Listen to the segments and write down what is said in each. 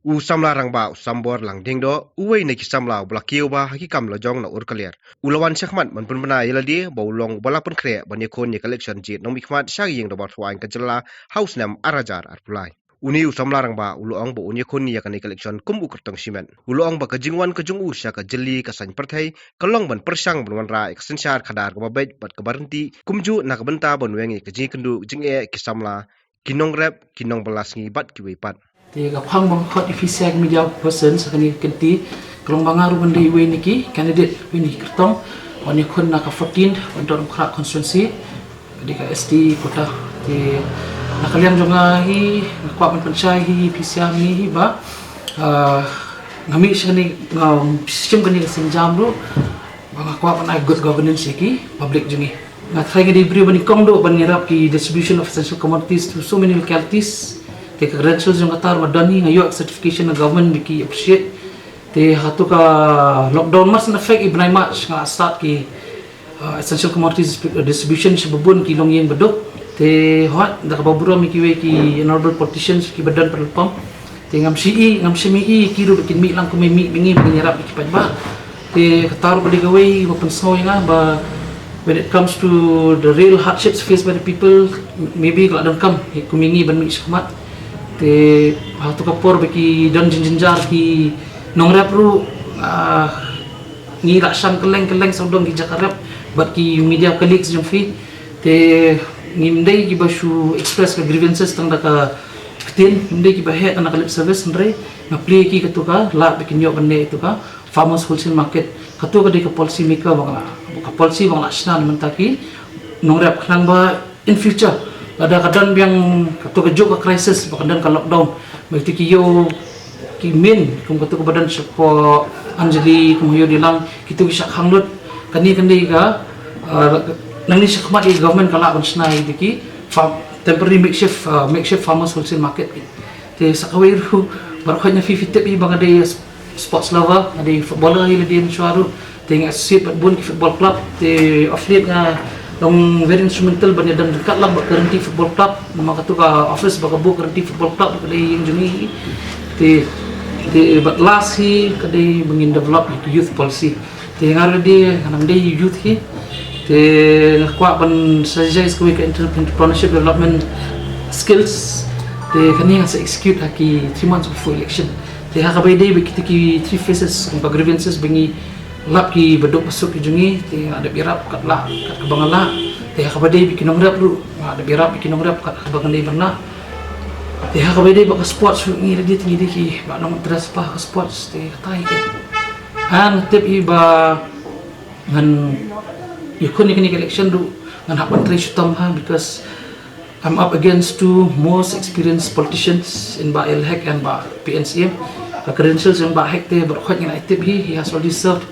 samla rangbah Samborlang Diengdoh uwei neki samla blakiu ba haki kam lojong na urkalier. Ulawan syakmat manpun bena yeladi baulong balapun kre bani kon ye collection jit nong mikmat syagi yang dapat fuain kajela house nam arajar arpulai. Uni samla rangbah uluong bo unye kon ye kan collection kumbu kertong simen. Uluong ba kajingwan kajung usya ka jeli kasan perthai kalong ban persang banwan ra eksensyar khadar ka babet bat kabarenti kumju na kabenta banwengi kaji kendu jinge kisamla kinong rep kinong belasngi bat kiwipat. Thì gặp hang bang hot efficient media person sakani kenti kelong bangaru benda iwe niki candidate iwe niki kertong wani kun nak 14 Pynthorumkhrah constituency di KST kota di nakalian jonga hi nakwa penchai hi PCM hi ba ngami sakani sistem kani senjam ru bangakwa panai good governance ki public jungi ngatrai di bri bani kongdo ban ngerap ki distribution of essential commodities to so many localities the credentials yung katar madani ngayo certification ng government biki appreciate the hatu ka lockdown mas na effect ibnay match nga start ki essential commodities distribution sa babun ki long yang bedok the hot da kababuro mi kiwe ki honorable politicians ki badan perlpam the ngam CME kiro bikin mi lang kumi mi bingi banyarap ki pajba the katar bali gawe mapensoy nga ba when it comes to the real hardships faced by the people maybe kalau come kumingi ban mi semat te hatu kapor beki dan jinjar ki nongrap ru ni raksam keleng saudong ki jakarap bat ki media colleagues jong fi te ngimdai ki basu express ka grievances tang da ka tin ngimdai ki bahe tang kalip service ndre ngapli ki katuka la beki nyo bande itu ka farmers wholesale market katuka de ka policy maker bangla ka policy bangla national mentaki nongrap khang ba in future kadang-kadang yang ketua kejuk ke krisis, kadang ke lockdown. Berarti kiyo kimin, kung ketua ke badan sepo Anjali kumuyo dilang kita bisa hanglut kani ka nangni sekmat di government kala bansnai diki temporary makeshift farmers wholesale market. Te sakawir ru barkhanya fi tip i bang ada sports lover, ada footballer ile di Msuaru, tengah associate bun ki football club, te affiliate nga long very instrumental banya dan dekat lah buat current football club nama katu ka office baka book current football club kali yang juni te but last hi kali mengin develop youth policy te ngar di kanang day youth hi te kwa ban suggest ko ka entrepreneurship development skills te kani nga sa execute haki 3 months before election te ha kabay day kita ki 3 phases ng grievances bengi lap ki bedok masuk ki jungi te ada birap kat la kat kabangala te kabade bikin nongrap ru ada birap bikin nongrap kat kabangala bangna te kabade bak sports ngi dia tinggi diki bak nong dress pa sports te tai ke han tip i ba ngan ikon ni election ru ngan hapan tre sutam ha because I'm up against two most experienced politicians in ba LHEC and ba PNCM. The credentials yang bahek te berkhot dengan aktif he has already served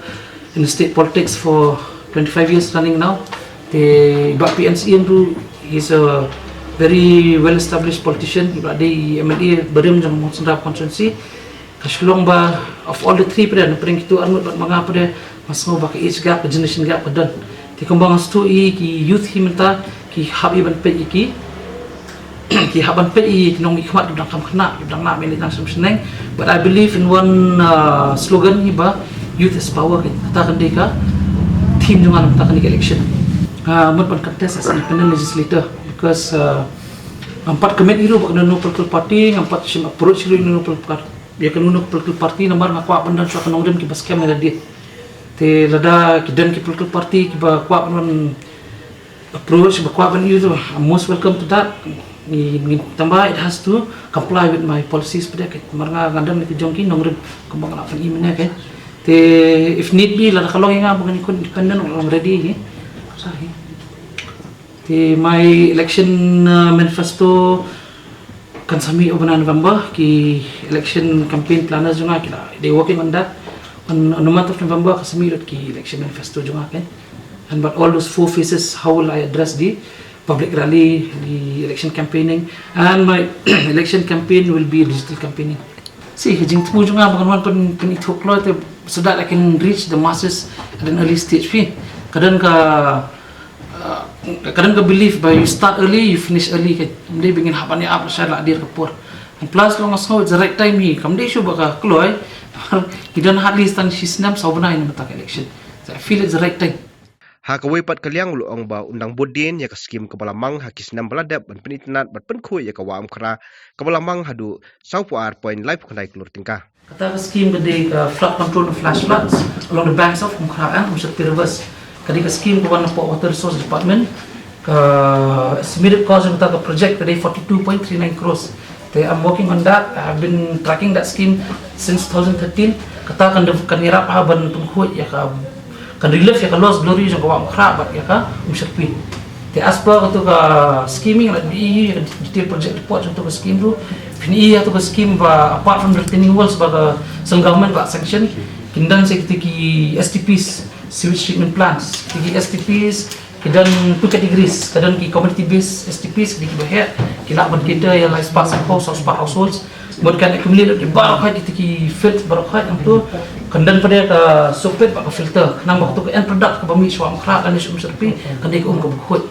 in the state politics for 25 years running now. The PNCM tu he's a very well established politician. Ibradi MLA berim jang Sendap constituency. Kasulong ba of all the three pada pering itu armut bat manga pada masau ba age gap generation gap padan. Ti kembang stu i ki youth himenta ki habi ban pe ki ki haban pe i nong ikmat dang kam khna dang na meni nang semseneng but I believe in one slogan ni ba youth is power kata kan deka team jungan kata kan election mut pan contest as independent legislator because empat kemet iru bak no political party empat sim approach iru no political ya kan no political party nomor ngakwa pandan so kan nongdem ki baskem na dia te lada kidan ki political party ki ba kwa pan approach ba kwa ban iru most welcome to that tambah it has to comply with my policies pada ke marga ngandam ni jongki nongrim kembang nak pergi mana ke te if need be la kalau yang bukan ikut independent orang ready ni sahi te my election manifesto kan sami bulan November ki election campaign planners juga kita they working on that on the month of November kasami ki election manifesto juga kan and but all those 4 phases how will I address the public rally, the election campaigning, and my election campaign will be digital campaigning. See, hijing temu juga bagaimana pen itok lo itu so that I can reach the masses at an early stage. Kadang ka believe by you start early, you finish early. Kan, dia ingin hapan ni apa saya lah dia kepor. And plus long as how it's the right time he come day show baka kloy he don't hardly stand his name saubna in the election. So I feel it's the right time. Hakaway pat kaliang luong ba undang bodin ya ka skim kabalamang hakis nam baladap ban penitnat bat penkhui ya ka waam khra kabalamang hadu saupuar point live khandai klur tingka. Kata scheme gede flood control and flash floods along the banks of Pynthorumkhrah and reverse. Kadi scheme ko one of water resource department estimated cost of the project today 42.39 crores. I'm working on that. I've been tracking that scheme since 2013. Kata kan irap ban pengkhui ya ka kan relief ya ka loss glory yang kawan khra bat ya ka umsirpi te aspa to ka scheming like bi detail project report untuk ka scheme tu pini atau ka scheme ba apart from retaining walls ba ka some government ba sanction kindan sekitiki STPs sewage treatment plants tiki STPs kidan two categories kadan ki community based STPs di bahaya kila ban kita ya like spark households bukan accumulate di bawah kai tiki filter baru kai untuk kandan pada ka sopet pak filter nang waktu ke end product ke bami suam khra dan sum serpi kan dia ke bukhut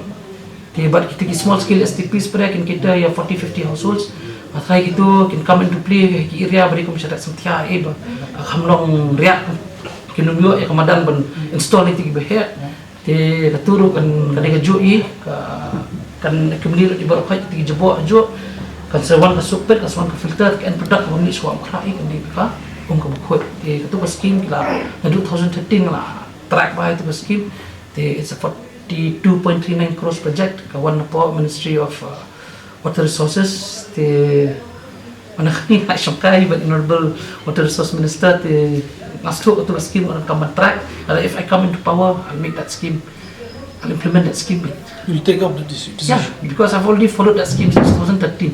ti bat kita small scale STPs pada kita ya 40-50 households matai gitu kin come into play ki area bari ko masyarakat sentia ba hamlong riak kinun yo ya kamadan ban install ti bahaya ti katuru kan kadai jui kan accumulate di baru kai ti jebo ajo kan sewan ka sopet kan sewan ka filter ke end product bami suam khra kan dia ka ke bukhut itu scheme kila 2013 lah track by itu scheme it's a 42.39 crores project kawan po Ministry of Water Resources mana kami nak syangkai but Honorable Water Resource Minister masuk itu scheme orang come track if I come into power I'll make that scheme I'll implement that scheme. You'll take up the decision. Yeah, because I've already followed that scheme since 2013.